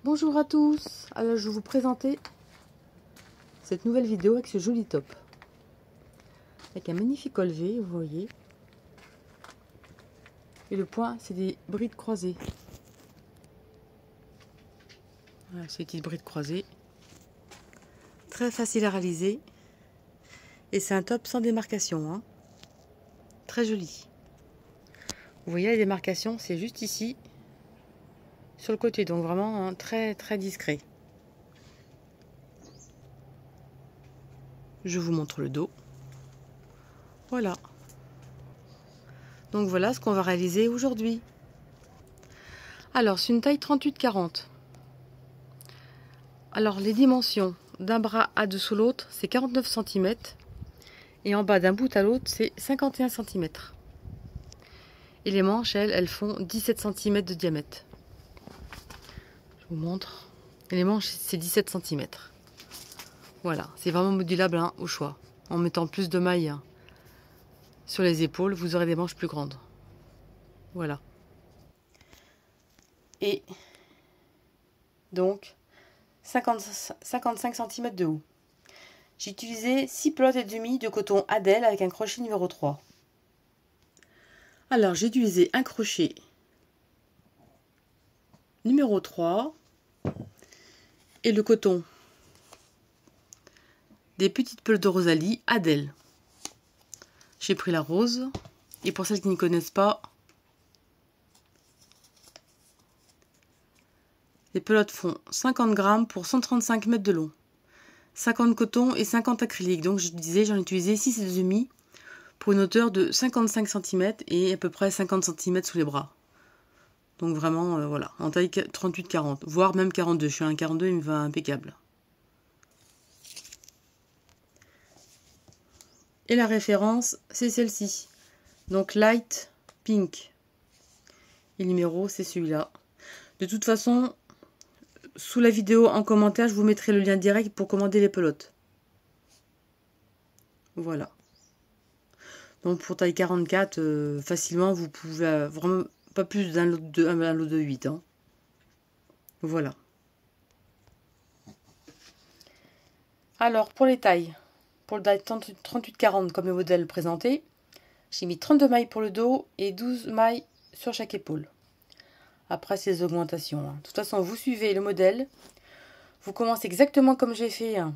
Bonjour à tous, alors je vais vous présenter cette nouvelle vidéo avec ce joli top. Avec un magnifique col V, vous voyez. Et le point, c'est des brides croisées. Voilà, ces petites brides croisées. Très facile à réaliser. Et c'est un top sans démarcation. Hein. Très joli. Vous voyez, les démarcations, c'est juste ici, sur le côté. Donc vraiment hein, très discret. Je vous montre le dos. Voilà. Donc voilà ce qu'on va réaliser aujourd'hui. Alors, c'est une taille 38-40. Alors, les dimensions d'un bras à dessous l'autre, c'est 49 cm. Et en bas d'un bout à l'autre, c'est 51 cm. Et les manches, elles font 17 cm de diamètre. Je vous montre. Et les manches, c'est 17 cm. Voilà, c'est vraiment modulable hein, au choix. En mettant plus de mailles hein, sur les épaules, vous aurez des manches plus grandes. Voilà. Et donc, 55 cm de haut. J'ai utilisé 6 pelotes et demi de coton Adèle avec un crochet numéro 3. Alors, j'ai utilisé un crochet numéro 3 et le coton des petites pelotes de Rosalie Adèle. J'ai pris la rose. Et pour celles qui ne connaissent pas, les pelotes font 50 grammes pour 135 mètres de long. 50 coton et 50 acrylique. Donc j'en ai utilisé 6,5 pour une hauteur de 55 cm et à peu près 50 cm sous les bras. Donc vraiment, voilà, en taille 38-40, voire même 42. Je suis à un 42, il me va impeccable. Et la référence, c'est celle-ci. Donc Light Pink. Et le numéro, c'est celui-là. De toute façon, sous la vidéo, en commentaire, je vous mettrai le lien direct pour commander les pelotes. Voilà. Donc pour taille 44, facilement, vous pouvez vraiment pas plus d'un lot de 8. Hein. Voilà. Alors pour les tailles, pour le taille 38-40 comme le modèle présenté, j'ai mis 32 mailles pour le dos et 12 mailles sur chaque épaule. Après, c'est les augmentations. Hein. De toute façon, vous suivez le modèle. Vous commencez exactement comme j'ai fait hein,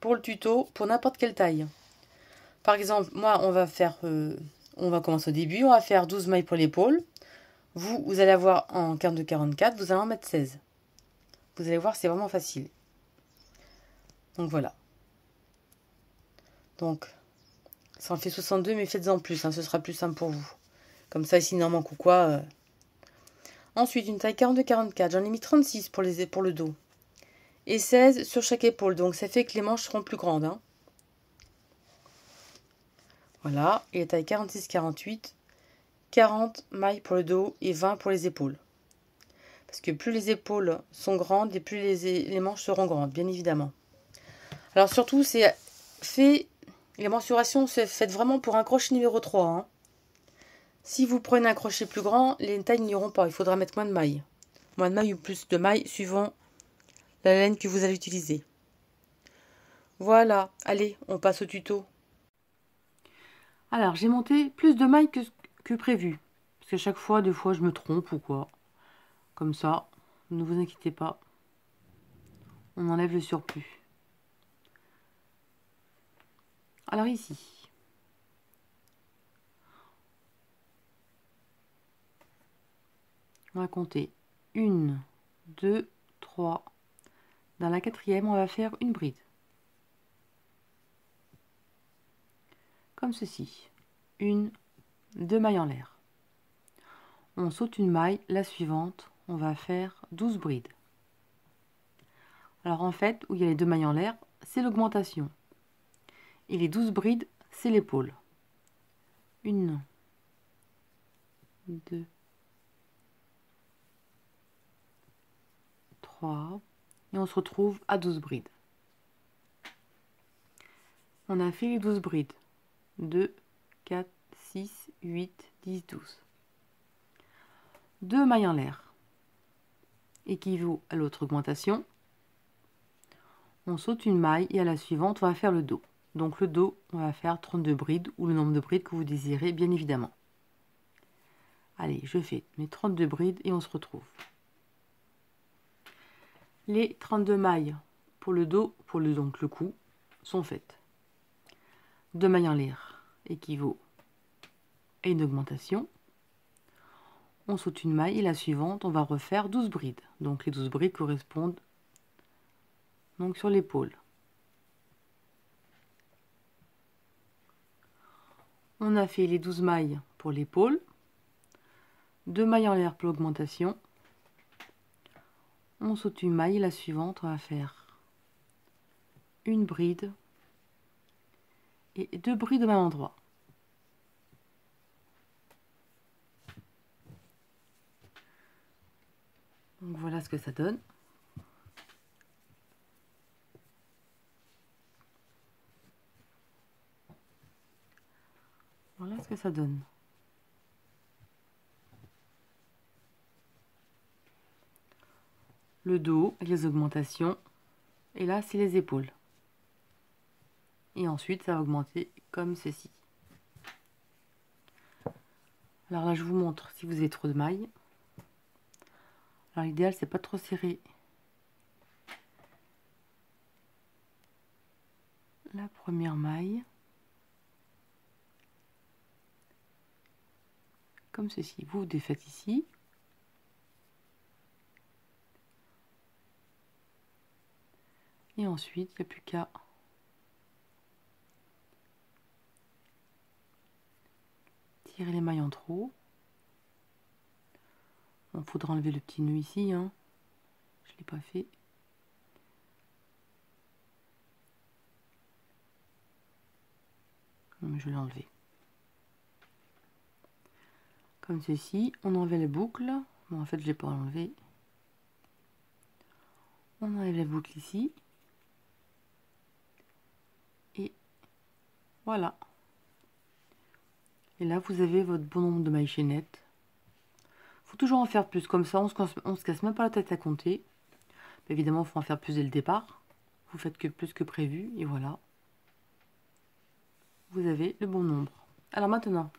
pour le tuto, pour n'importe quelle taille. Par exemple, moi, on va commencer au début. On va faire 12 mailles pour l'épaule. Vous allez avoir en 42-44, vous allez en mettre 16. Vous allez voir, c'est vraiment facile. Donc, voilà. Donc, ça en fait 62, mais faites-en plus. Hein, ce sera plus simple pour vous. Comme ça, s'il n'en manque ou quoi... Ensuite, une taille 42-44. J'en ai mis 36 pour le dos. Et 16 sur chaque épaule. Donc, ça fait que les manches seront plus grandes. Hein. Voilà. Et la taille 46-48. 40 mailles pour le dos et 20 pour les épaules. Parce que plus les épaules sont grandes et plus les manches seront grandes, bien évidemment. Alors, surtout, c'est fait... Les mensurations, c'est faites vraiment pour un crochet numéro 3. Hein. Si vous prenez un crochet plus grand, les tailles n'iront pas. Il faudra mettre moins de mailles. Moins de mailles ou plus de mailles, suivant la laine que vous allez utiliser. Voilà. Allez, on passe au tuto. Alors, j'ai monté plus de mailles que prévu. Parce que chaque fois, des fois, je me trompe ou quoi. Comme ça, ne vous inquiétez pas. On enlève le surplus. Alors ici, on va compter 1, 2, 3. Dans la quatrième, on va faire une bride. Comme ceci. 1, 2 mailles en l'air. On saute une maille, la suivante, on va faire 12 brides. Alors en fait, où il y a les 2 mailles en l'air, c'est l'augmentation. Et les 12 brides, c'est l'épaule. 1, 2, 3. Et on se retrouve à 12 brides. On a fait les 12 brides. 2, 4, 6, 8, 10, 12. 2 mailles en l'air. équivaut à l'autre augmentation. On saute une maille et à la suivante, on va faire le dos. Donc le dos, on va faire 32 brides ou le nombre de brides que vous désirez, bien évidemment. Allez, je fais mes 32 brides et on se retrouve. Les 32 mailles pour le dos, donc le cou, sont faites. 2 mailles en l'air équivaut à une augmentation. On saute une maille et la suivante, on va refaire 12 brides. Donc les 12 brides correspondent donc sur l'épaule. On a fait les 12 mailles pour l'épaule, 2 mailles en l'air pour l'augmentation. On saute une maille et la suivante, on va faire une bride et 2 brides au même endroit. Donc voilà ce que ça donne. Voilà ce que ça donne. Le dos avec les augmentations. Et là, c'est les épaules. Et ensuite, ça va augmenter comme ceci. Alors là, je vous montre si vous avez trop de mailles. Alors l'idéal, c'est pas trop serré la première maille. Comme ceci. Vous défaites ici. Et ensuite, il n'y a plus qu'à tirer les mailles en trop. Il faudra enlever le petit nœud ici. Hein. Je ne l'ai pas fait. Je l'ai enlevé. Comme ceci. On enlève la boucle. Bon, en fait, je ne l'ai pas enlevé. On enlève la boucle ici. Et voilà. Et là, vous avez votre bon nombre de mailles chaînettes. Il faut toujours en faire plus, comme ça, on se casse même pas la tête à compter. Mais évidemment, il faut en faire plus dès le départ. Vous faites que plus que prévu, et voilà. Vous avez le bon nombre. Alors maintenant,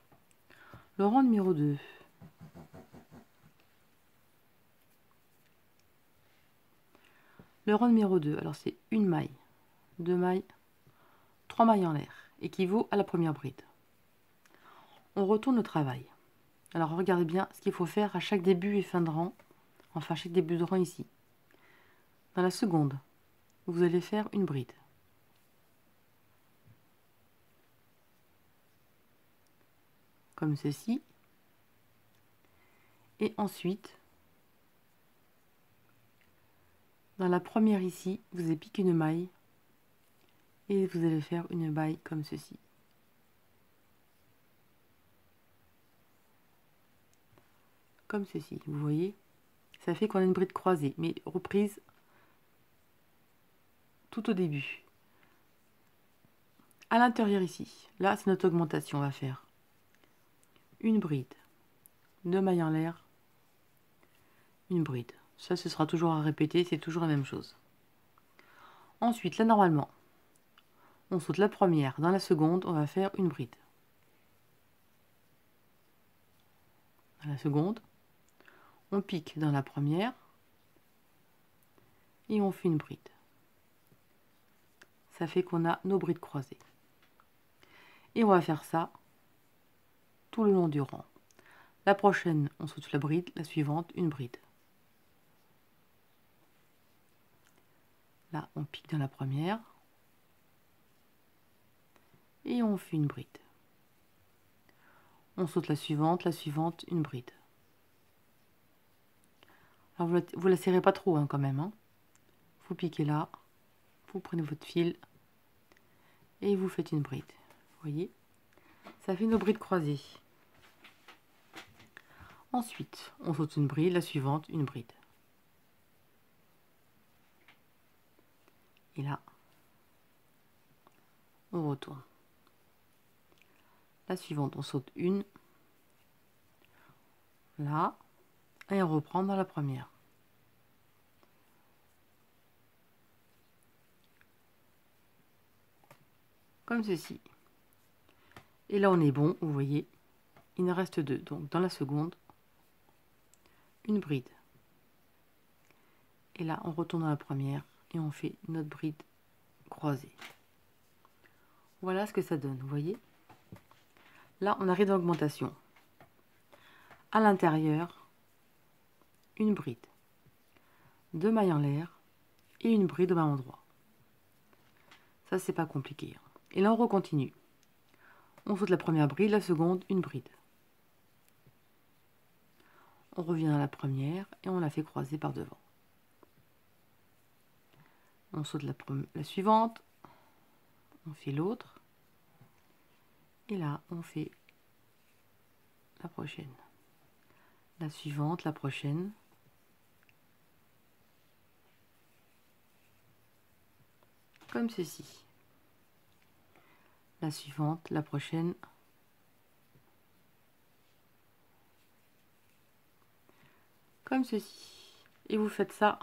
le rang numéro 2. Le rang numéro 2, alors c'est une maille, 2 mailles, 3 mailles en l'air, équivaut à la première bride. On retourne au travail. Alors regardez bien ce qu'il faut faire à chaque début et fin de rang, enfin chaque début de rang ici. Dans la seconde, vous allez faire une bride. Comme ceci. Et ensuite, dans la première ici, vous allez piquer une maille et vous allez faire une maille comme ceci. Comme ceci, vous voyez, ça fait qu'on a une bride croisée, mais reprise tout au début. À l'intérieur ici, là c'est notre augmentation, on va faire une bride, 2 mailles en l'air, une bride. Ça, ce sera toujours à répéter, c'est toujours la même chose. Ensuite, là normalement, on saute la première, dans la seconde, on va faire une bride. Dans la seconde, on pique dans la première et on fait une bride. Ça fait qu'on a nos brides croisées. Et on va faire ça tout le long du rang. La prochaine, on saute la bride, la suivante, une bride. Là, on pique dans la première et on fait une bride. On saute la suivante, une bride. Alors vous la serrez pas trop hein, quand même. Hein. Vous piquez là, vous prenez votre fil et vous faites une bride. Vous voyez, ça fait nos brides croisées. Ensuite, on saute une bride, la suivante, une bride. Et là, on retourne. La suivante, on saute une, là, et on reprend dans la première. comme ceci. Et là on est bon, vous voyez, il en reste 2. Donc dans la seconde, une bride. Et là on retourne dans la première et on fait notre bride croisée. Voilà ce que ça donne, vous voyez. Là on arrive dans l'augmentation. À l'intérieur, une bride, 2 mailles en l'air et une bride au même endroit. Ça c'est pas compliqué. Et là on recontinue. On saute la première bride, la seconde, une bride. On revient dans la première et on la fait croiser par devant. On saute la suivante, on fait l'autre, et là on fait la prochaine. La suivante, la prochaine. Comme ceci. La suivante, la prochaine. Comme ceci. Et vous faites ça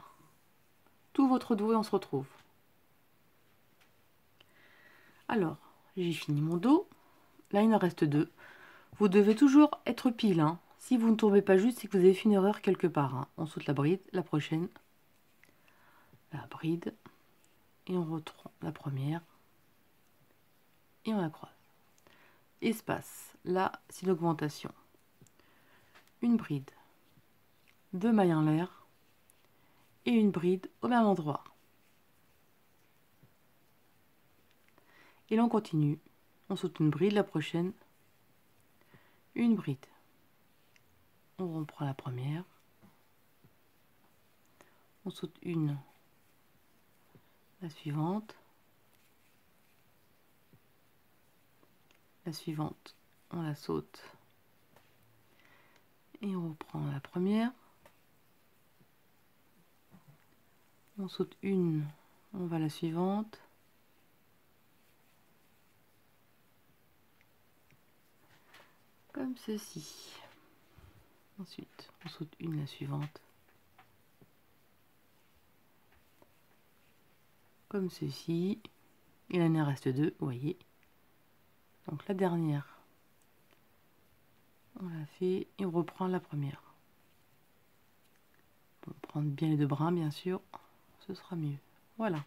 tout votre dos et on se retrouve. Alors, j'ai fini mon dos. Là, il en reste 2. Vous devez toujours être pile. Hein. Si vous ne tombez pas juste, c'est que vous avez fait une erreur quelque part. Hein. On saute la bride, la prochaine. La bride. Et on retrouve la première. Et on la croise. Espace. Là, c'est l'augmentation. Une bride. 2 mailles en l'air. Et une bride au même endroit. Et là on continue. On saute une bride, la prochaine, une bride. On reprend la première. On saute une, la suivante. La suivante, on la saute. Et on reprend la première. On saute une, on va à la suivante. Comme ceci. Ensuite, on saute une, la suivante. Comme ceci. Et là, il en reste 2, vous voyez. Donc la dernière, on la fait et on reprend la première. Bon, prendre bien les 2 brins, bien sûr, ce sera mieux. Voilà.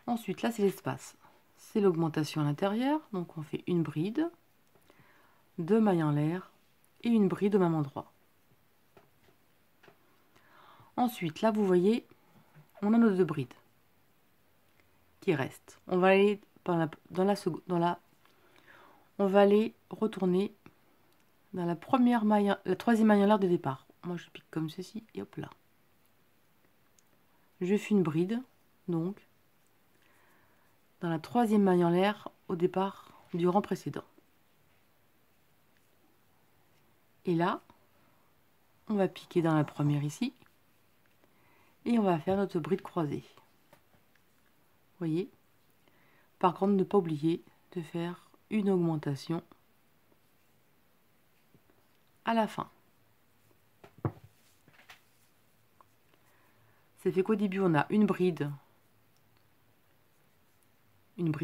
Ensuite, là, c'est l'espace. C'est l'augmentation à l'intérieur. Donc, on fait une bride, 2 mailles en l'air et une bride au même endroit. Ensuite, là, vous voyez, on a nos 2 brides qui restent. On va aller on va aller retourner dans la première maille, la troisième maille en l'air de départ. Moi, je pique comme ceci et hop là. Je fais une bride, donc, dans la troisième maille en l'air au départ du rang précédent. Et là, on va piquer dans la première ici et on va faire notre bride croisée. Vous voyez? Par contre, ne pas oublier de faire une augmentation à la fin. Ça fait qu'au début, on a une bride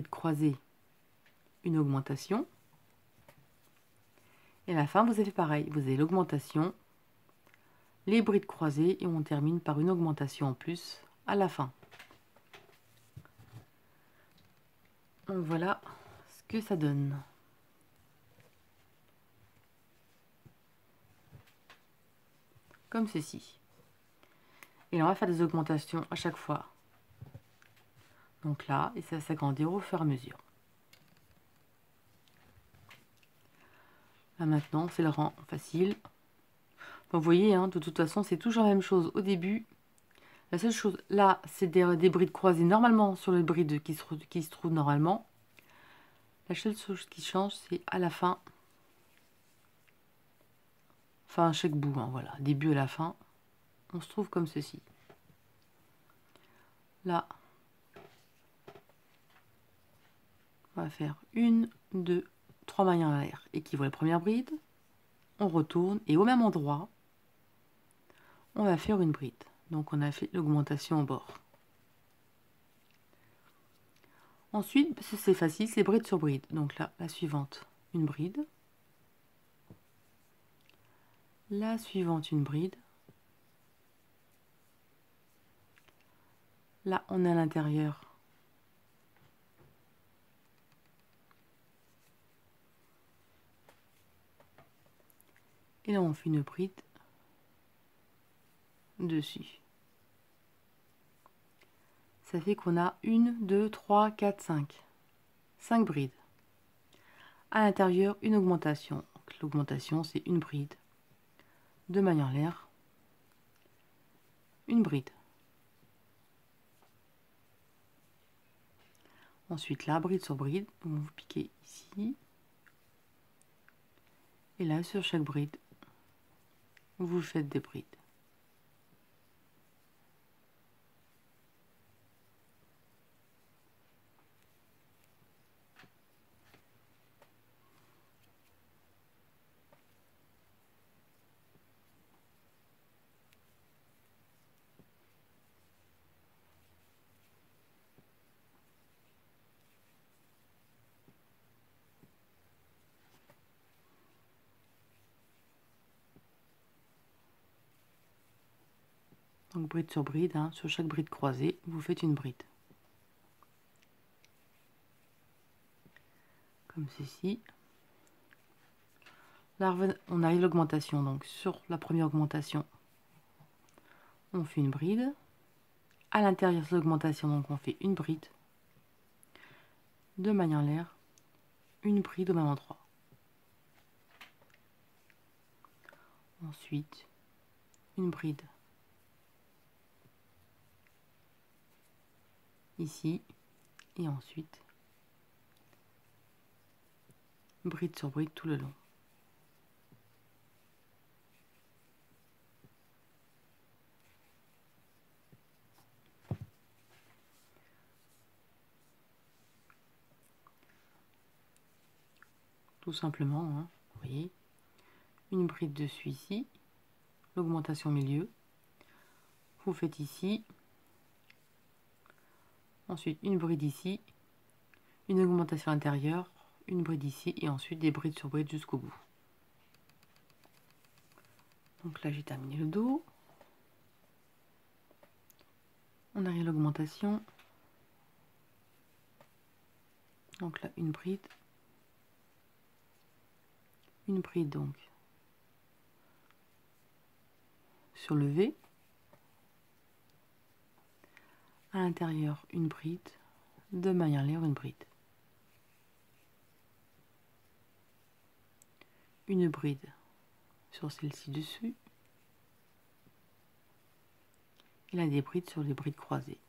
croisée, une augmentation. Et à la fin, vous avez fait pareil. Vous avez l'augmentation, les brides croisées et on termine par une augmentation en plus à la fin. Donc voilà ce que ça donne. Comme ceci. Et là, on va faire des augmentations à chaque fois. Donc là, et ça va s'agrandir au fur et à mesure. Là maintenant, c'est le rang facile. Donc, vous voyez, hein, de toute façon, c'est toujours la même chose au début. La seule chose, là, c'est des brides croisées normalement sur les brides qui se trouvent normalement. La seule chose qui change, c'est à la fin. Enfin, à chaque bout, hein, voilà. Début à la fin, on se trouve comme ceci. Là, on va faire 1, 2, 3 mailles en l'air équivaut à la première bride. On retourne et au même endroit, on va faire une bride. Donc on a fait l'augmentation au bord. Ensuite, c'est facile, c'est bride sur bride. Donc là, la suivante, une bride. La suivante, une bride. Là, on est à l'intérieur. Et là, on fait une bride dessus. Ça fait qu'on a 1, 2, 3, 4, 5. 5 brides. À l'intérieur, une augmentation. L'augmentation, c'est une bride. 2 mailles en l'air. Une bride. Ensuite, là, bride sur bride, vous piquez ici. Et là, sur chaque bride, vous faites des brides. Donc bride sur bride, hein, sur chaque bride croisée, vous faites une bride. Comme ceci. Là, on arrive à l'augmentation. Donc sur la première augmentation, on fait une bride. À l'intérieur de l'augmentation, donc on fait une bride. 2 mailles en l'air. Une bride au même endroit. Ensuite, une bride. Ici. Et ensuite, bride sur bride tout le long. Tout simplement, hein, vous voyez, une bride dessus ici, l'augmentation au milieu, vous faites ici, ensuite une bride ici, une augmentation intérieure, une bride ici, et ensuite des brides sur bride jusqu'au bout. Donc là j'ai terminé le dos, on arrive à l'augmentation, donc là une bride donc sur le V, à l'intérieur une bride, 2 mailles en l'air, une bride. Une bride sur celle-ci dessus, et là des brides sur les brides croisées.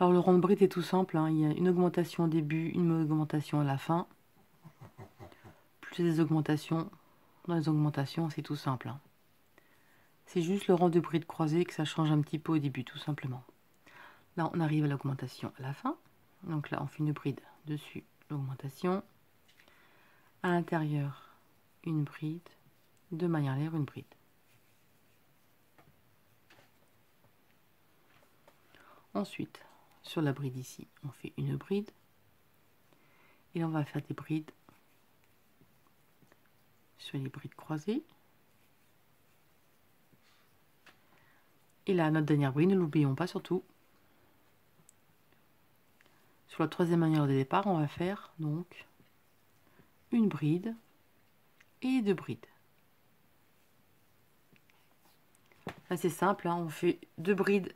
Alors le rond de bride est tout simple, hein. Il y a une augmentation au début, une augmentation à la fin. Plus des augmentations, dans les augmentations c'est tout simple, hein. C'est juste le rang de bride croisé que ça change un petit peu au début tout simplement. Là on arrive à l'augmentation à la fin. Donc là on fait une bride dessus, l'augmentation. À l'intérieur, une bride, 2 mailles en l'air, une bride. Ensuite, sur la bride ici, on fait une bride. Et on va faire des brides sur les brides croisées. Et là, notre dernière bride, ne l'oublions pas surtout. Sur la troisième manière de départ, on va faire donc une bride et 2 brides. Là, c'est simple, hein, on fait 2 brides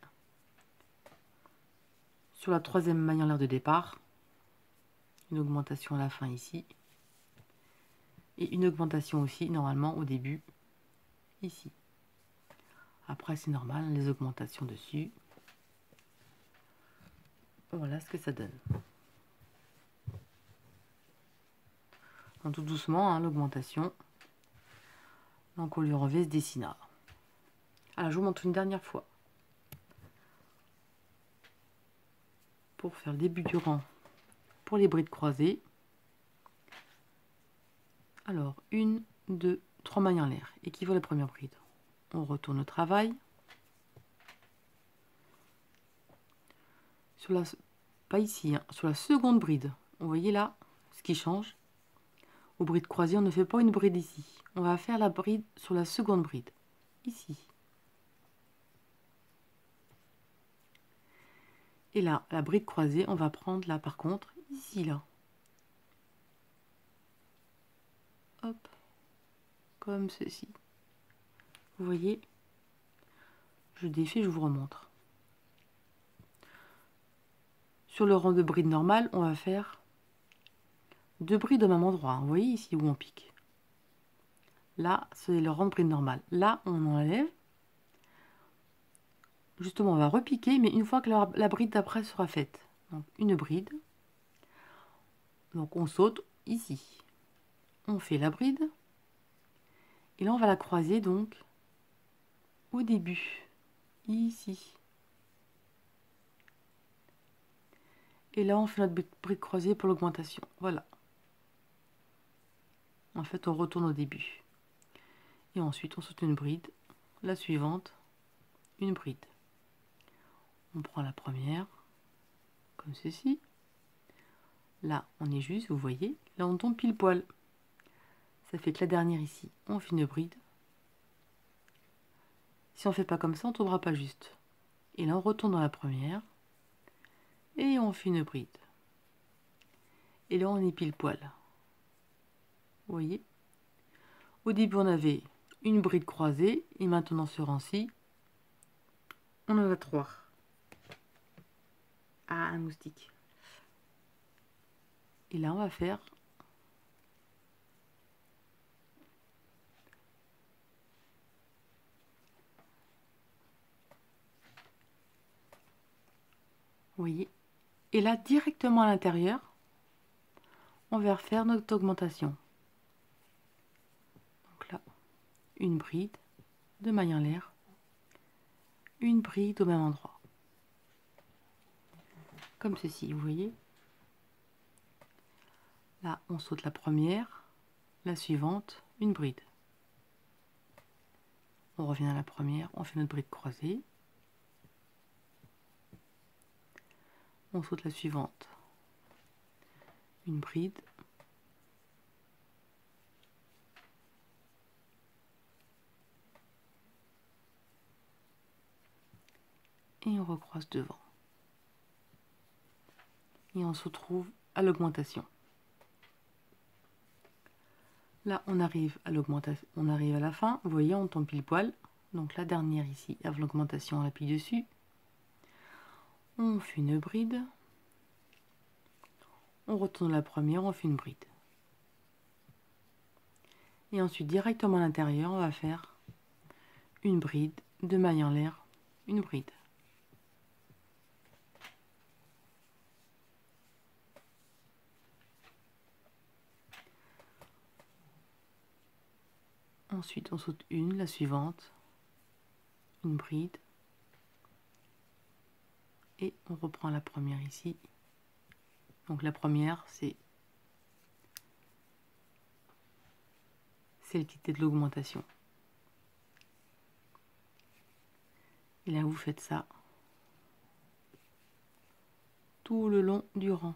sur la troisième manière de départ. Une augmentation à la fin ici. Et une augmentation aussi, normalement, au début, ici. Après, c'est normal, les augmentations dessus. Voilà ce que ça donne. tout doucement, hein, l'augmentation. Donc on lui enlève ce dessinat. Alors je vous montre une dernière fois. Pour faire le début du rang pour les brides croisées. Alors 1, 2, 3 mailles en l'air, équivaut à la première bride. On retourne au travail. Sur la, pas ici, hein, sur la seconde bride, vous voyez là ce qui change. Aux brides croisées, on ne fait pas une bride ici. On va faire la bride sur la seconde bride, ici. Et là, la bride croisée, on va prendre là par contre, ici là. Hop, comme ceci. Vous voyez, je défais, je vous remontre. Sur le rang de bride normale, on va faire 2 brides au même endroit. Vous voyez ici où on pique. Là, c'est le rang de bride normal. Là, on enlève. Justement, on va repiquer, mais une fois que la bride d'après sera faite. Donc, une bride. Donc, on saute ici. On fait la bride. Et là, on va la croiser, donc, au début. Ici. Et là, on fait notre bride croisée pour l'augmentation. Voilà. En fait, on retourne au début. Et ensuite, on saute une bride. La suivante, une bride. On prend la première, comme ceci. Là, on est juste, vous voyez. Là, on tombe pile poil. Ça fait que la dernière ici, on fait une bride. Si on ne fait pas comme ça, on ne tombera pas juste. Et là, on retourne dans la première. Et on fait une bride. Et là, on est pile poil. Vous voyez? Au début, on avait une bride croisée. Et maintenant, ce rang-ci, on en a 3. Ah, un moustique. Et là, on va faire... Vous voyez? Et là, directement à l'intérieur, on va refaire notre augmentation. Donc là, une bride, 2 mailles en l'air, une bride au même endroit. Comme ceci, vous voyez. Là, on saute la première, la suivante, une bride. On revient à la première, on fait notre bride croisée. On saute la suivante, une bride. Et on recroise devant. Et on se retrouve à l'augmentation. Là, on arrive à l'augmentation, on arrive à la fin. Vous voyez, on tombe pile poil. Donc la dernière ici, avec l'augmentation, on appuie dessus. On fait une bride. On retourne la première, on fait une bride. Et ensuite, directement à l'intérieur, on va faire une bride, 2 mailles en l'air, une bride. Ensuite, on saute une, la suivante, une bride. Et on reprend la première ici. Donc la première, c'est celle qui était de l'augmentation. Et là, vous faites ça tout le long du rang.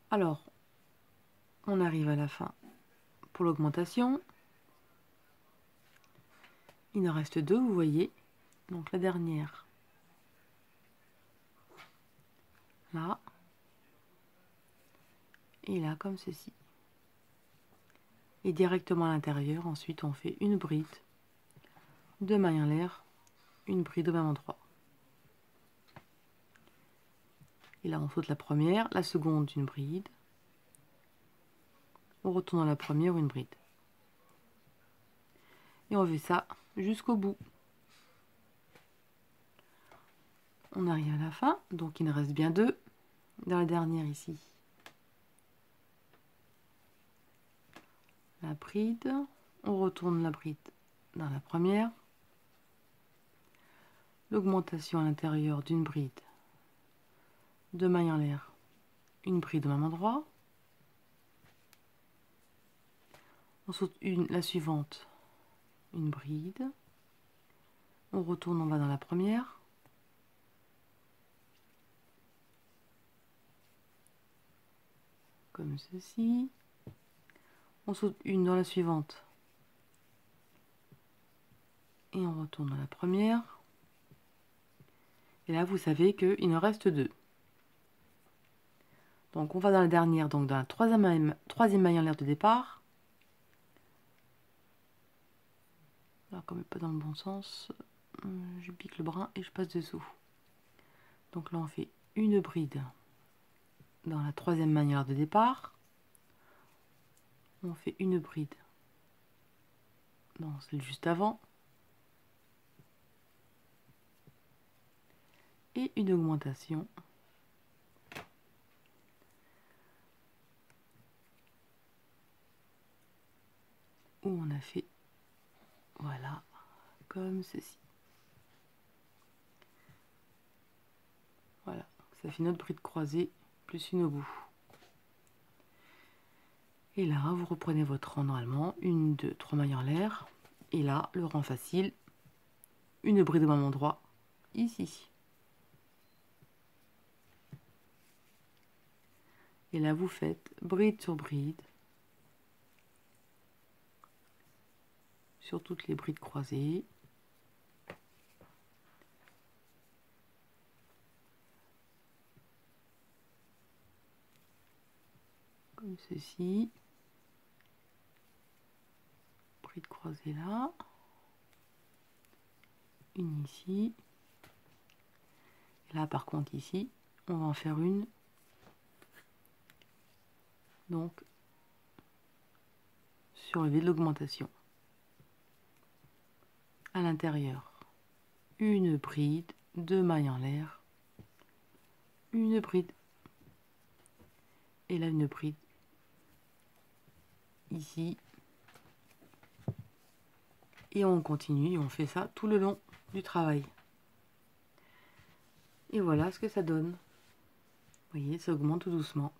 Alors, on arrive à la fin pour l'augmentation. Il en reste 2, vous voyez. Donc la dernière, là. Et là, comme ceci. Et directement à l'intérieur, ensuite, on fait une bride, 2 mailles en l'air, une bride au même endroit. Et là, on saute la première, la seconde, une bride. on retourne dans la première ou une bride. Et on fait ça jusqu'au bout. On arrive à la fin, donc il en reste bien 2 dans la dernière ici. La bride, on retourne la bride dans la première. L'augmentation à l'intérieur d'une bride, 2 mailles en l'air, une bride au même endroit. On saute la suivante, une bride. On retourne, on va dans la première. Comme ceci. On saute une dans la suivante. Et on retourne dans la première. Et là, vous savez qu'il en reste 2. Donc, on va dans la dernière, donc dans la troisième maille en l'air de départ. Alors, comme pas dans le bon sens, je pique le brin et je passe dessous. Donc là, on fait une bride dans la troisième maille en l'air de départ. On fait une bride dans celle juste avant. Et une augmentation. Où on a fait, voilà, comme ceci. Voilà, ça fait notre bride croisée plus une au bout. Et là, vous reprenez votre rang normalement, 1, 2, 3 mailles en l'air. Et là, le rang facile, une bride au même endroit, ici. Et là, vous faites bride sur bride, sur toutes les brides croisées. Comme ceci. Bride croisée là. Une ici. Et là, par contre, ici, on va en faire une. Donc, sur le V de l'augmentation. À l'intérieur, une bride, 2 mailles en l'air, une bride. Et là, une bride. Ici. Et on continue, on fait ça tout le long du travail. Et voilà ce que ça donne. Vous voyez, ça augmente tout doucement.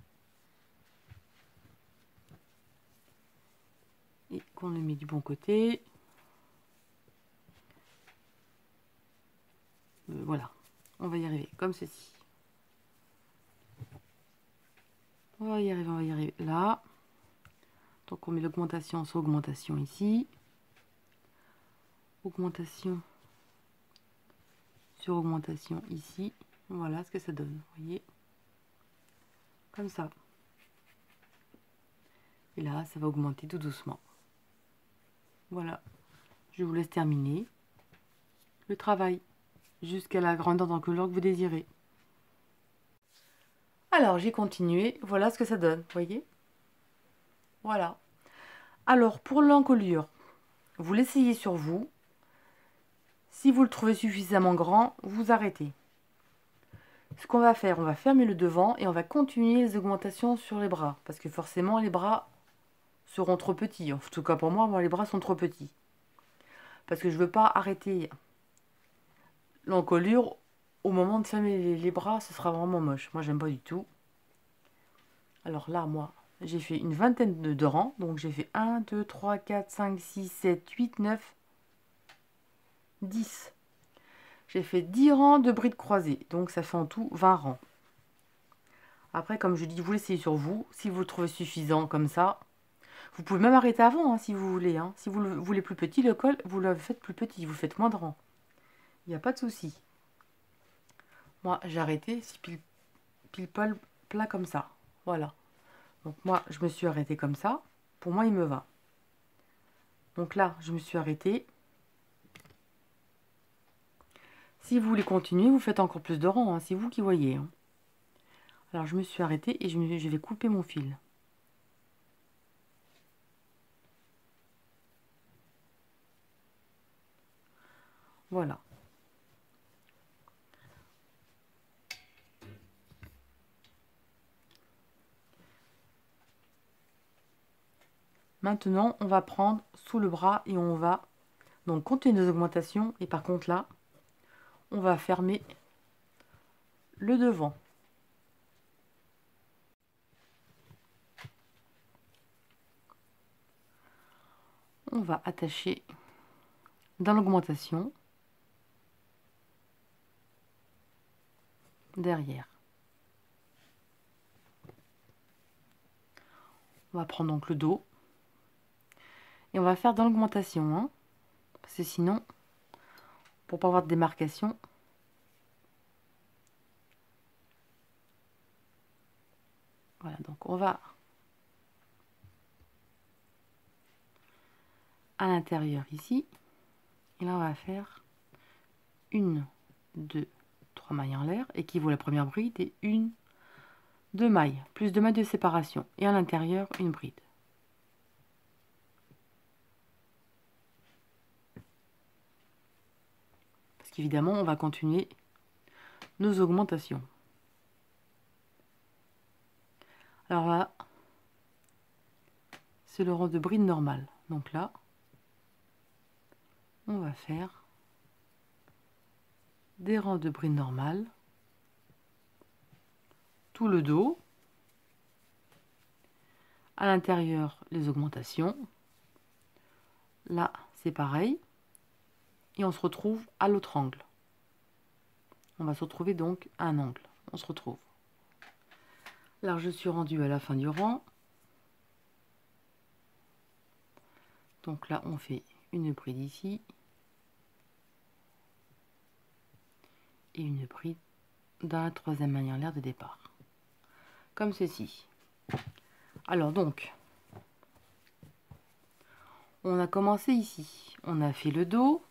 Et qu'on le met du bon côté. Voilà, on va y arriver, comme ceci. On va y arriver là. Donc on met l'augmentation sur augmentation ici. Augmentation sur augmentation ici. Voilà ce que ça donne, vous voyez. Comme ça. Et là, ça va augmenter tout doucement. Voilà. Je vous laisse terminer le travail jusqu'à la grandeur d'encolure que vous désirez. Alors, j'ai continué. Voilà ce que ça donne, vous voyez. Voilà. Alors, pour l'encolure, vous l'essayez sur vous. Si vous le trouvez suffisamment grand, vous arrêtez. Ce qu'on va faire, on va fermer le devant et on va continuer les augmentations sur les bras. Parce que forcément, les bras seront trop petits. En tout cas, pour moi, les bras sont trop petits. Parce que je ne veux pas arrêter l'encolure au moment de fermer les bras. Ce sera vraiment moche. Moi, j'aime pas du tout. Alors là, moi, j'ai fait une vingtaine de rangs. Donc, j'ai fait 1, 2, 3, 4, 5, 6, 7, 8, 9, 10. J'ai fait 10 rangs de brides croisées. Donc, ça fait en tout 20 rangs. Après, comme je dis, vous l'essayez sur vous. Si vous le trouvez suffisant comme ça, vous pouvez même arrêter avant, hein, si vous voulez. Hein. Si vous le voulez plus petit, le col, vous le faites plus petit. Vous faites moins de rangs. Il n'y a pas de souci. Moi, j'ai arrêté, c'est pile poil plat comme ça. Voilà. Donc moi, je me suis arrêtée comme ça. Pour moi, il me va. Donc là, je me suis arrêtée. Si vous voulez continuer, vous faites encore plus de rangs. Hein, c'est vous qui voyez. Hein. Alors, je me suis arrêtée et je vais couper mon fil. Voilà. Maintenant, on va prendre sous le bras et on va donc compter nos augmentations. Et par contre là, on va fermer le devant. On va attacher dans l'augmentation derrière. On va prendre donc le dos et on va faire dans l'augmentation, hein, parce que sinon, pour pas avoir de démarcation, voilà, donc on va à l'intérieur ici, et là on va faire 1, 2, 3 mailles en l'air, équivaut à la première bride, et 1, 2 mailles, plus 2 mailles de séparation, et à l'intérieur une bride. Parce qu'évidemment, on va continuer nos augmentations. Alors là, c'est le rang de bride normal. Donc là, on va faire des rangs de bride normales, tout le dos, à l'intérieur les augmentations. Là, c'est pareil. Et on se retrouve à l'autre angle. On va se retrouver donc à un angle. On se retrouve. Là, je suis rendue à la fin du rang. Donc là, on fait une bride ici. Et une bride dans la troisième maille en l'air de départ. Comme ceci. Alors donc, on a commencé ici. On a fait le dos.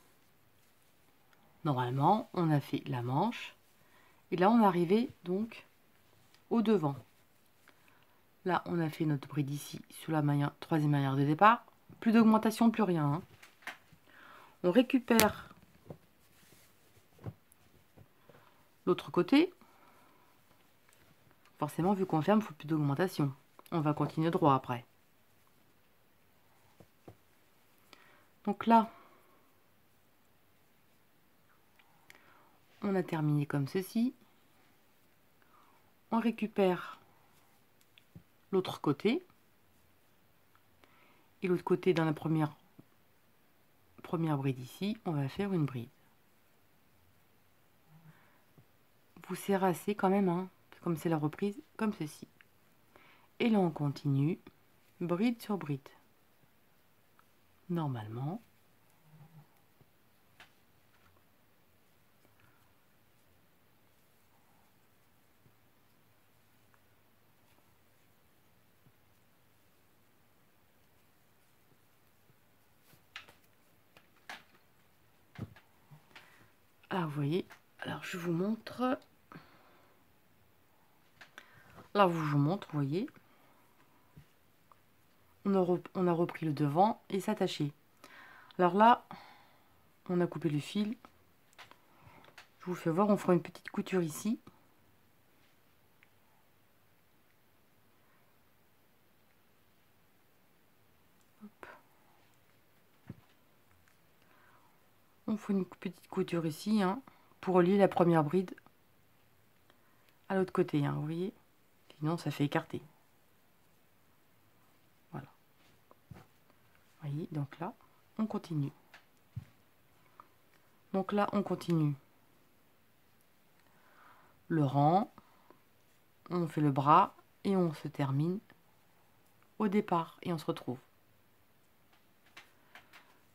Normalement, on a fait la manche. Et là, on est arrivé donc au devant. Là, on a fait notre bride ici sur la troisième maille en l'air de départ. Plus d'augmentation, plus rien. Hein. On récupère l'autre côté. Forcément, vu qu'on ferme, il ne faut plus d'augmentation. On va continuer droit après. Donc là, on a terminé comme ceci. On récupère l'autre côté. Et l'autre côté, dans la première bride ici, on va faire une bride. Vous serrassez quand même, hein, comme c'est la reprise, comme ceci. Et là, on continue, bride sur bride. Normalement. Alors, vous voyez, alors je vous montre. Là, je vous montre, vous voyez. On a repris le devant et s'attacher. Alors là, on a coupé le fil. Je vous fais voir, on fera une petite couture ici. Hop. On fait une petite couture ici, hein, pour relier la première bride à l'autre côté, hein, vous voyez. Sinon, ça fait écarter. Voilà. Vous voyez, donc là, on continue. Donc là, on continue le rang, on fait le bras et on se termine au départ et on se retrouve.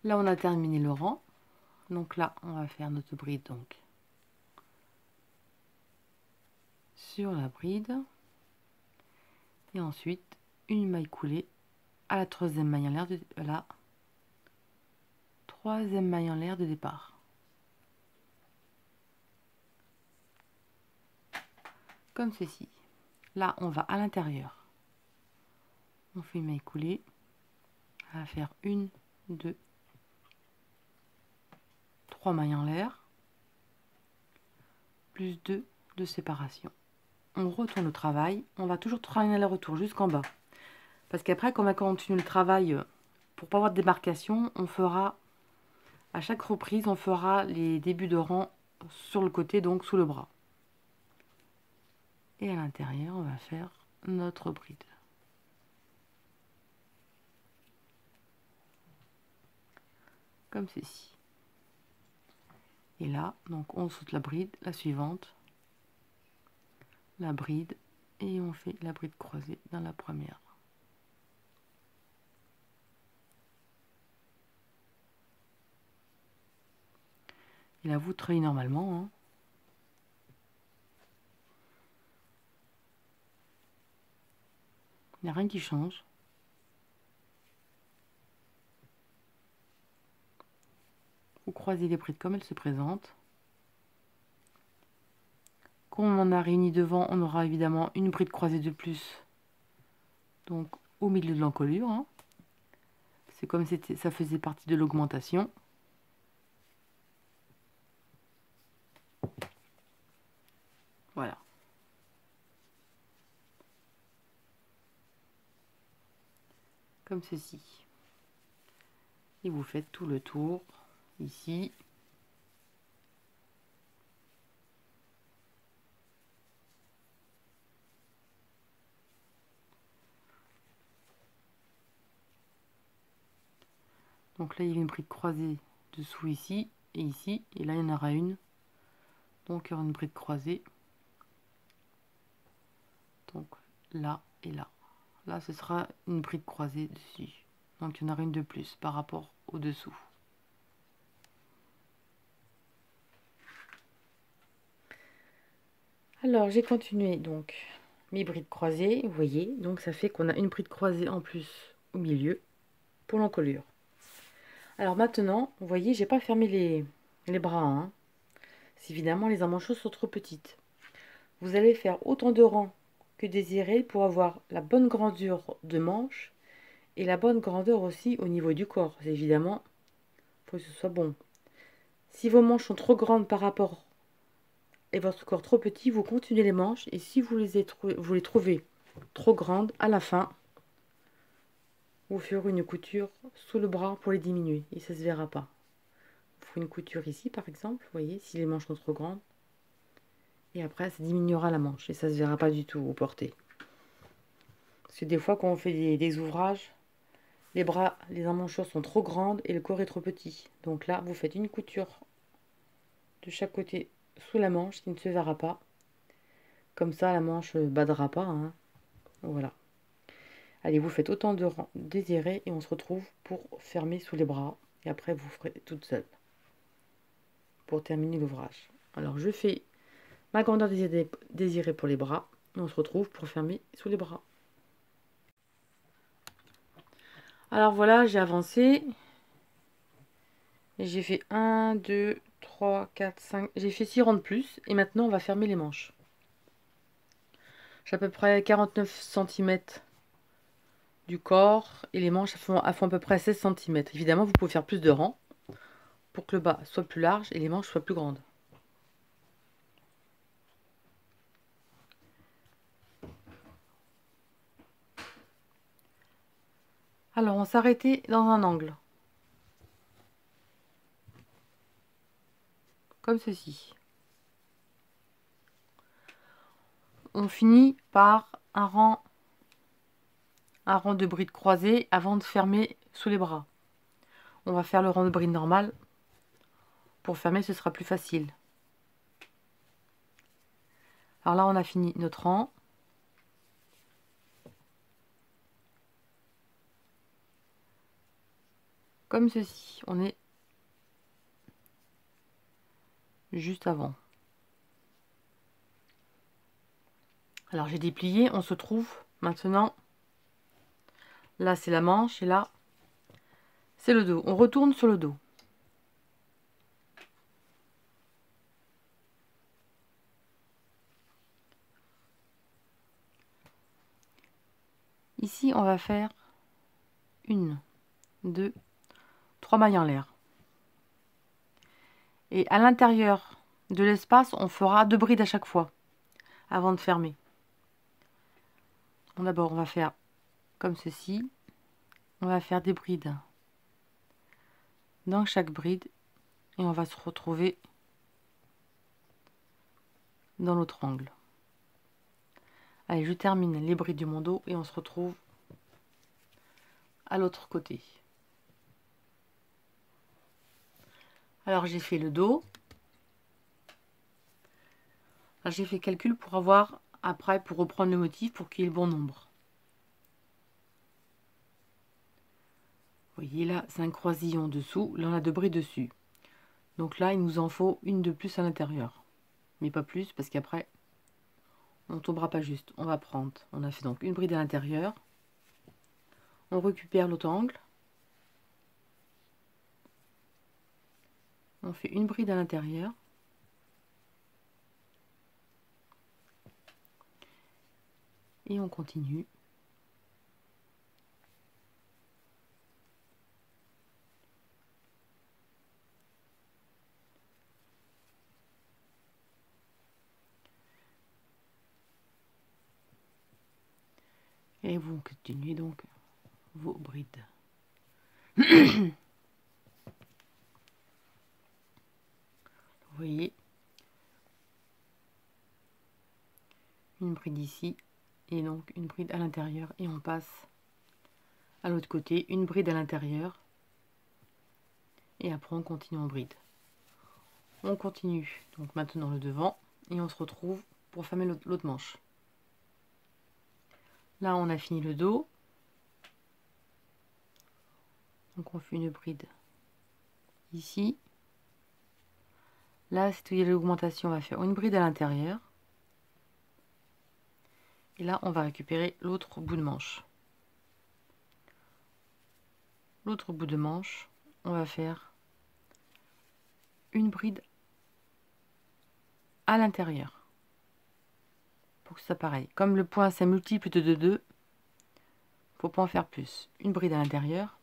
Là, on a terminé le rang. Donc là, on va faire notre bride donc sur la bride et ensuite une maille coulée à la troisième maille en l'air de troisième maille en l'air de départ. Comme ceci. Là, on va à l'intérieur. On fait une maille coulée. On va faire 1, 2, 3 mailles en l'air, plus 2 de séparation. On retourne au travail, on va toujours travailler aller-retour jusqu'en bas. Parce qu'après, quand on va continuer le travail, pour pas avoir de démarcation, on fera, à chaque reprise, on fera les débuts de rang sur le côté, donc sous le bras. Et à l'intérieur, on va faire notre bride. Comme ceci. Et là, donc on saute la bride, la suivante, la bride, et on fait la bride croisée dans la première. Et là, vous treuillez normalement. Hein. Il n'y a rien qui change. Vous croisez les brides comme elles se présentent. Quand on en a réuni devant, on aura évidemment une bride croisée de plus. Donc au milieu de l'encolure. Hein. C'est comme si ça faisait partie de l'augmentation. Voilà. Comme ceci. Et vous faites tout le tour ici. Donc là, il y a une bride croisée dessous ici et ici. Et là, il y en aura une. Donc, il y aura une bride croisée. Donc là et là. Là, ce sera une bride croisée dessus. Donc, il y en aura une de plus par rapport au dessous. Alors, j'ai continué donc mes brides croisées, vous voyez. Donc, ça fait qu'on a une bride croisée en plus au milieu pour l'encolure. Alors maintenant, vous voyez, j'ai pas fermé les bras. Hein. Évidemment, les emmanchures sont trop petites. Vous allez faire autant de rangs que désiré pour avoir la bonne grandeur de manche et la bonne grandeur aussi au niveau du corps. Évidemment, il faut que ce soit bon. Si vos manches sont trop grandes par rapport et votre corps trop petit, vous continuez les manches. Et si vous les trouvez trop grandes, à la fin, vous ferez une couture sous le bras pour les diminuer. Et ça ne se verra pas. Vous ferez une couture ici, par exemple. Vous voyez, si les manches sont trop grandes. Et après, ça diminuera la manche. Et ça ne se verra pas du tout au porté. Parce que des fois, quand on fait des ouvrages, les bras, les emmanchures sont trop grandes et le corps est trop petit. Donc là, vous faites une couture de chaque côté sous la manche qui ne se verra pas. Comme ça, la manche ne badera pas. Hein. Voilà. Allez, vous faites autant de rangs désirés et on se retrouve pour fermer sous les bras. Et après, vous ferez toute seule pour terminer l'ouvrage. Alors, je fais ma grandeur désirée pour les bras. Et on se retrouve pour fermer sous les bras. Alors voilà, j'ai avancé. J'ai fait 1, 2, 3, 4, 5. J'ai fait 6 rangs de plus. Et maintenant, on va fermer les manches. J'ai à peu près 49 cm du corps. Et les manches font à peu près 16 cm. Évidemment, vous pouvez faire plus de rangs pour que le bas soit plus large et les manches soient plus grandes. Alors, on s'arrêtait dans un angle. Comme ceci. On finit par un rang de brides croisées avant de fermer sous les bras. On va faire le rang de bride normal. Pour fermer, ce sera plus facile. Alors là, on a fini notre rang. Comme ceci. On est juste avant. Alors j'ai déplié, on se trouve maintenant. Là, c'est la manche et là, c'est le dos. On retourne sur le dos. Ici, on va faire 1, 2, 3 mailles en l'air. Et à l'intérieur de l'espace, on fera 2 brides à chaque fois, avant de fermer. Bon, d'abord, on va faire comme ceci. On va faire des brides dans chaque bride. Et on va se retrouver dans l'autre angle. Allez, je termine les brides du mon dos et on se retrouve à l'autre côté. Alors j'ai fait le dos. J'ai fait calcul pour avoir après, pour reprendre le motif, pour qu'il y ait le bon nombre. Vous voyez là, c'est un croisillon dessous, là on a 2 brides dessus. Donc là, il nous en faut une de plus à l'intérieur. Mais pas plus, parce qu'après, on ne tombera pas juste. On va prendre, on a fait donc une bride à l'intérieur. On récupère l'autre angle. On fait une bride à l'intérieur. Et on continue. Et vous continuez donc vos brides. Vous voyez, une bride ici et donc une bride à l'intérieur et on passe à l'autre côté, une bride à l'intérieur et après on continue en bride. On continue donc maintenant le devant et on se retrouve pour fermer l'autre manche. Là on a fini le dos, donc on fait une bride ici. Là c'est où il y a l'augmentation, on va faire une bride à l'intérieur et là on va récupérer l'autre bout de manche. L'autre bout de manche, on va faire une bride à l'intérieur pour que ça pareil. Comme le point c'est multiple de 2, faut pas en faire plus. Une bride à l'intérieur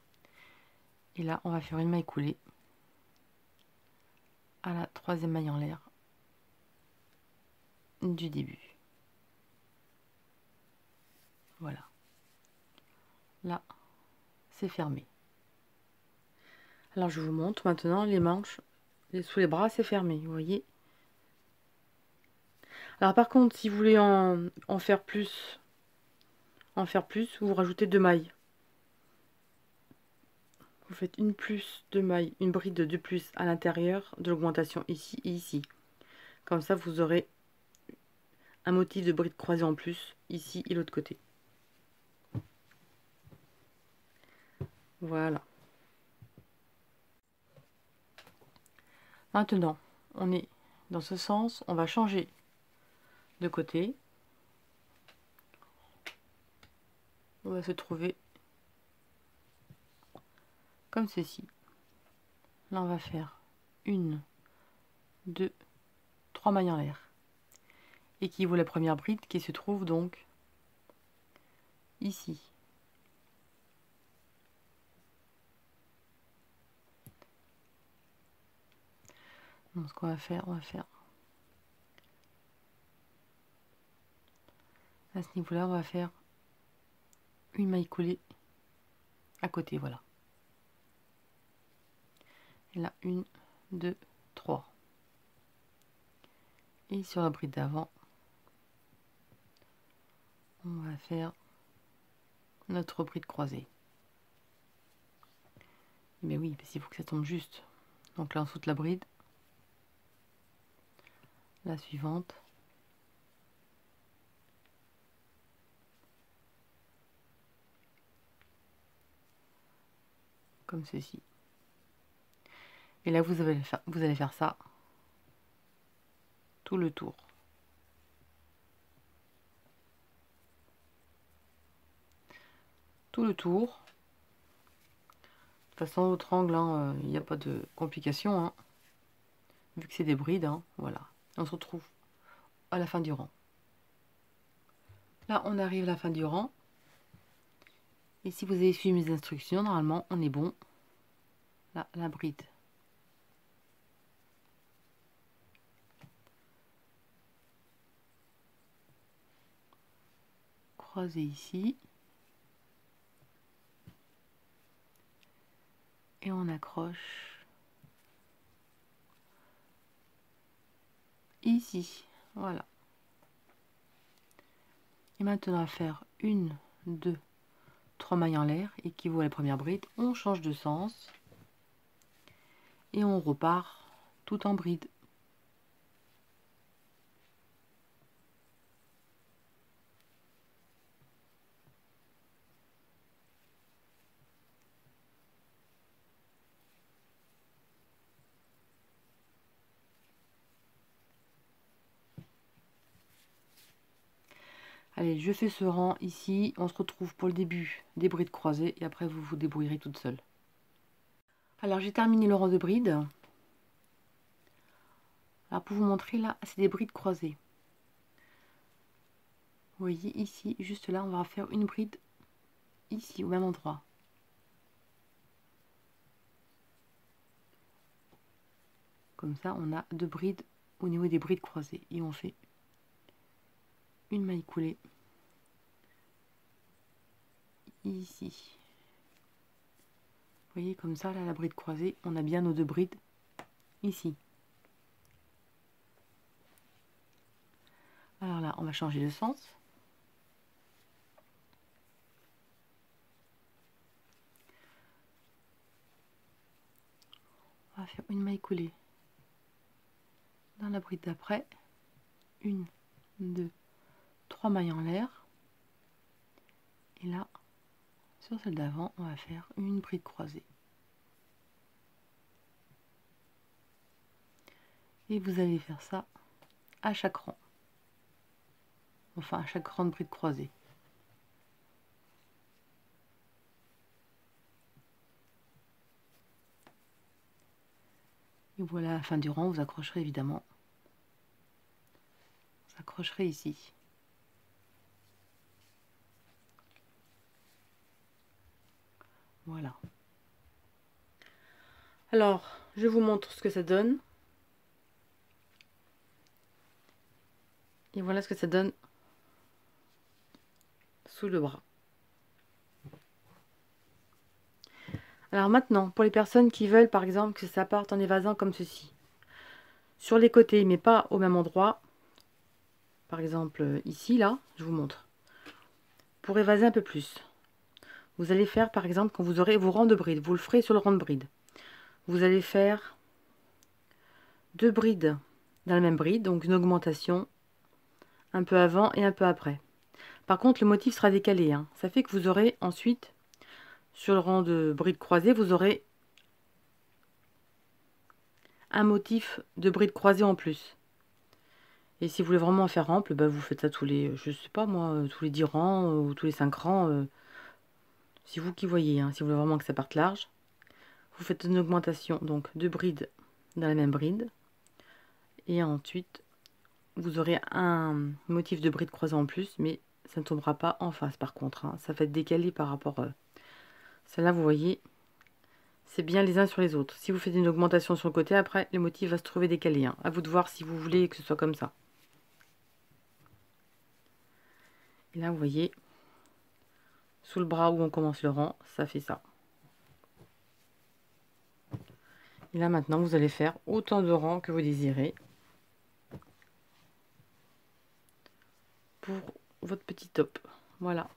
et là on va faire une maille coulée à la 3e maille en l'air du début. Voilà. Là, c'est fermé. Alors je vous montre maintenant les manches sous les bras, c'est fermé, vous voyez. Alors par contre, si vous voulez en faire plus, vous rajoutez 2 mailles. Vous faites une plus de mailles, une bride de plus à l'intérieur de l'augmentation ici et ici. Comme ça, vous aurez un motif de bride croisée en plus ici et l'autre côté. Voilà. Maintenant, on est dans ce sens, on va changer de côté. On va se trouver comme ceci. Là, on va faire 1, 2, 3 mailles en l'air. Et qui vaut la première bride qui se trouve donc ici. Donc, ce qu'on va faire, à ce niveau-là, on va faire une maille coulée à côté, voilà. Et là, 1, 2, 3. Et sur la bride d'avant, on va faire notre bride croisée. Mais oui, parce qu'il faut que ça tombe juste. Donc là, on saute la bride. La suivante. Comme ceci. Et là, vous allez faire ça tout le tour. Tout le tour. De toute façon, l'autre angle, il n'y a pas de complication. Hein, vu que c'est des brides, hein, voilà. On se retrouve à la fin du rang. Là, on arrive à la fin du rang. Et si vous avez suivi mes instructions, normalement, on est bon. Là, la bride croisée ici. Et on accroche ici. Voilà. Et maintenant, on va faire 1, 2, 3 mailles en l'air, équivaut à la première bride. On change de sens. Et on repart tout en bride. Allez, je fais ce rang ici. On se retrouve pour le début des brides croisées et après vous vous débrouillerez toute seule. Alors j'ai terminé le rang de brides. Alors pour vous montrer là, c'est des brides croisées. Vous voyez ici, juste là, on va faire une bride ici au même endroit. Comme ça, on a 2 brides au niveau des brides croisées et on fait une maille coulée ici. Vous voyez comme ça, là, la bride croisée, on a bien nos 2 brides ici. Alors là, on va changer de sens. On va faire une maille coulée dans la bride d'après. 1, 2, 3 mailles en l'air. Et là, sur celle d'avant, on va faire une bride croisée. Et vous allez faire ça à chaque rang. Enfin, à chaque rang de bride croisée. Et voilà, à la fin du rang, vous accrocherez évidemment. Vous accrocherez ici. Voilà. Alors, je vous montre ce que ça donne. Et voilà ce que ça donne sous le bras. Alors maintenant, pour les personnes qui veulent par exemple que ça parte en évasant comme ceci. Sur les côtés, mais pas au même endroit. Par exemple ici, là, je vous montre. Pour évaser un peu plus. Vous allez faire par exemple quand vous aurez vos rangs de brides. Vous le ferez sur le rang de bride. Vous allez faire 2 brides dans la même bride. Donc une augmentation un peu avant et un peu après. Par contre, le motif sera décalé. Hein. Ça fait que vous aurez ensuite, sur le rang de bride croisée, vous aurez un motif de bride croisée en plus. Et si vous voulez vraiment en faire ample, bah vous faites ça tous les, je sais pas moi, tous les 10 rangs ou tous les 5 rangs. C'est vous qui voyez. Hein. Si vous voulez vraiment que ça parte large, vous faites une augmentation, donc 2 brides dans la même bride. Et ensuite, vous aurez un motif de bride croisée en plus, mais ça ne tombera pas en face par contre. Hein. Ça va être décalé par rapport... celle-là, vous voyez, c'est bien les uns sur les autres. Si vous faites une augmentation sur le côté, après, le motif va se trouver décalé. Hein. À vous de voir si vous voulez que ce soit comme ça. Et là, vous voyez, sous le bras où on commence le rang, ça fait ça. Et là, maintenant, vous allez faire autant de rangs que vous désirez pour votre petit top. Voilà.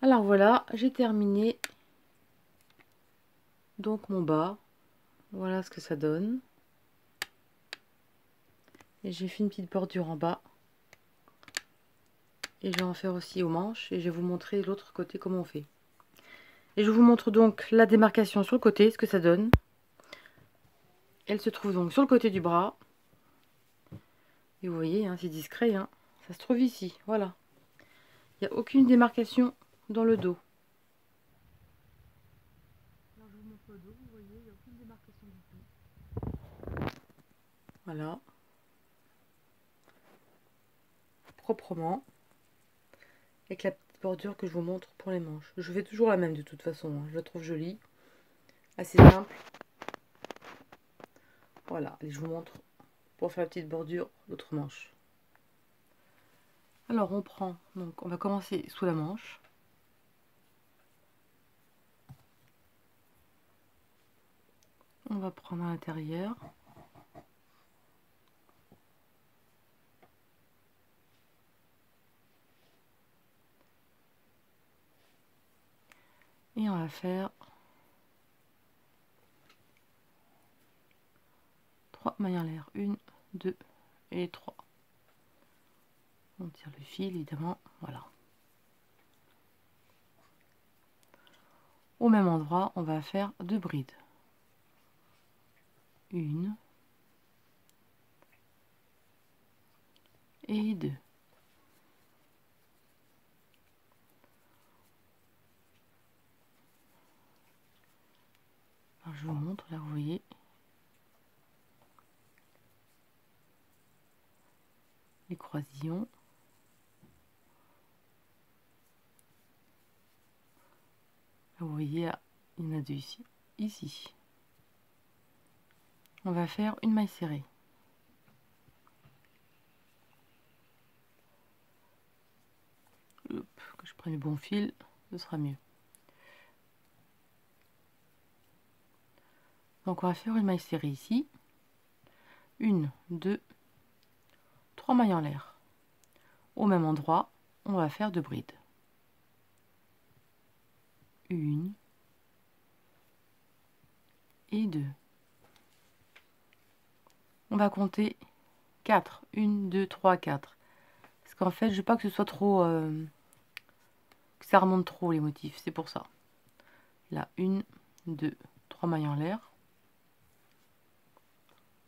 Alors voilà, j'ai terminé donc mon bas. Voilà ce que ça donne. Et j'ai fait une petite bordure en bas. Et je vais en faire aussi aux manches. Et je vais vous montrer l'autre côté comment on fait. Et je vous montre donc la démarcation sur le côté, ce que ça donne. Elle se trouve donc sur le côté du bras. Et vous voyez, hein, c'est discret. Hein, ça se trouve ici. Voilà. Il n'y a aucune démarcation dans le dos. Alors je vous montre le dos. Vous voyez, il n'y a aucune démarcation du tout. Voilà. Proprement. Avec la petite bordure que je vous montre pour les manches. Je fais toujours la même de toute façon. Hein. Je la trouve jolie. Assez simple. Voilà. Et je vous montre pour faire la petite bordure l'autre manche. Alors on prend, donc on va commencer sous la manche. On va prendre à l'intérieur. Et on va faire 3 mailles en l'air. 1, 2 et 3. On tire le fil évidemment, voilà. Au même endroit, on va faire 2 brides. 1 et 2. Alors, je vous montre, là vous voyez. Les croisillons. Vous voyez, il y en a 2 ici. Ici. On va faire une maille serrée. Hop, que je prenne le bon fil, ce sera mieux. Donc on va faire une maille serrée ici. 1, 2, 3 mailles en l'air. Au même endroit, on va faire 2 brides. 1 et 2. On va compter 4. 1, 2, 3, 4. Parce qu'en fait, je veux pas que ce soit trop... que ça remonte trop les motifs, c'est pour ça. Là, 1, 2, 3 mailles en l'air.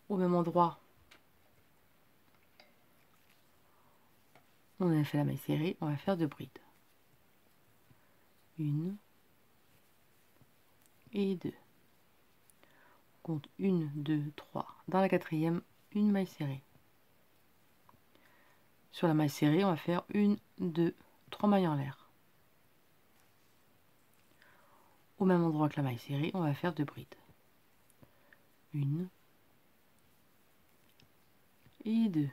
Au même endroit, on a fait la maille serrée, on va faire 2 brides. 1 et 2. On compte 1, 2, 3. Dans la quatrième, une maille serrée. Sur la maille serrée, on va faire 1, 2, 3 mailles en l'air. Au même endroit que la maille serrée, on va faire 2 brides. 1 et 2.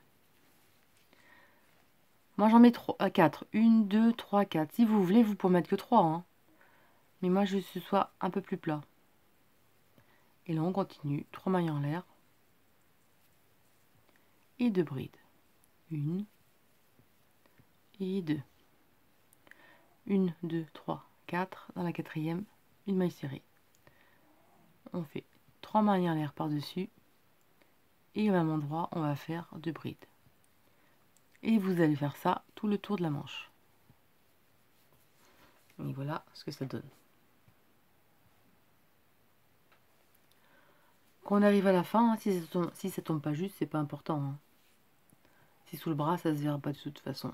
Moi j'en mets 4. 1, 2, 3, 4. Si vous voulez, vous pouvez mettre que 3. Hein. Mais moi je veux que ce soit un peu plus plat. Et là on continue. 3 mailles en l'air. Et 2 brides. 1 et 2. 1, 2, 3, 4. Dans la quatrième, une maille serrée. On fait 3 mailles en l'air par-dessus. Et au même endroit, on va faire 2 brides. Et vous allez faire ça tout le tour de la manche. Et voilà ce que ça donne. Quand on arrive à la fin, hein, si ça tombe pas juste, c'est pas important. Hein. Si sous le bras, ça se verra pas de toute façon.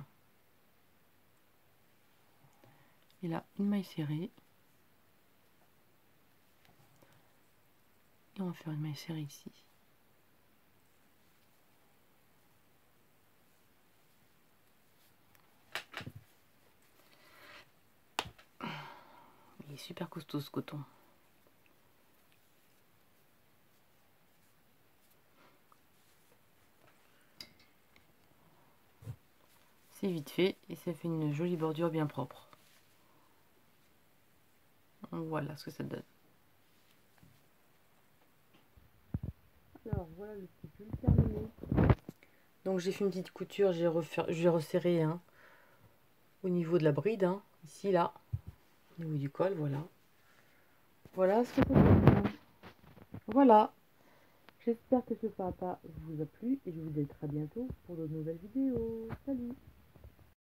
Et là, une maille serrée. Et on va faire une maille serrée ici. Il est super costaud ce coton. C'est vite fait et ça fait une jolie bordure bien propre. Voilà ce que ça donne. Alors voilà le petit pull terminé. Donc j'ai fait une petite couture, j'ai resserré hein, au niveau de la bride, hein, ici là, au niveau du col, voilà. Voilà ce que ça donne. Voilà. J'espère que ce papa vous a plu et je vous dis à très bientôt pour de nouvelles vidéos. Salut!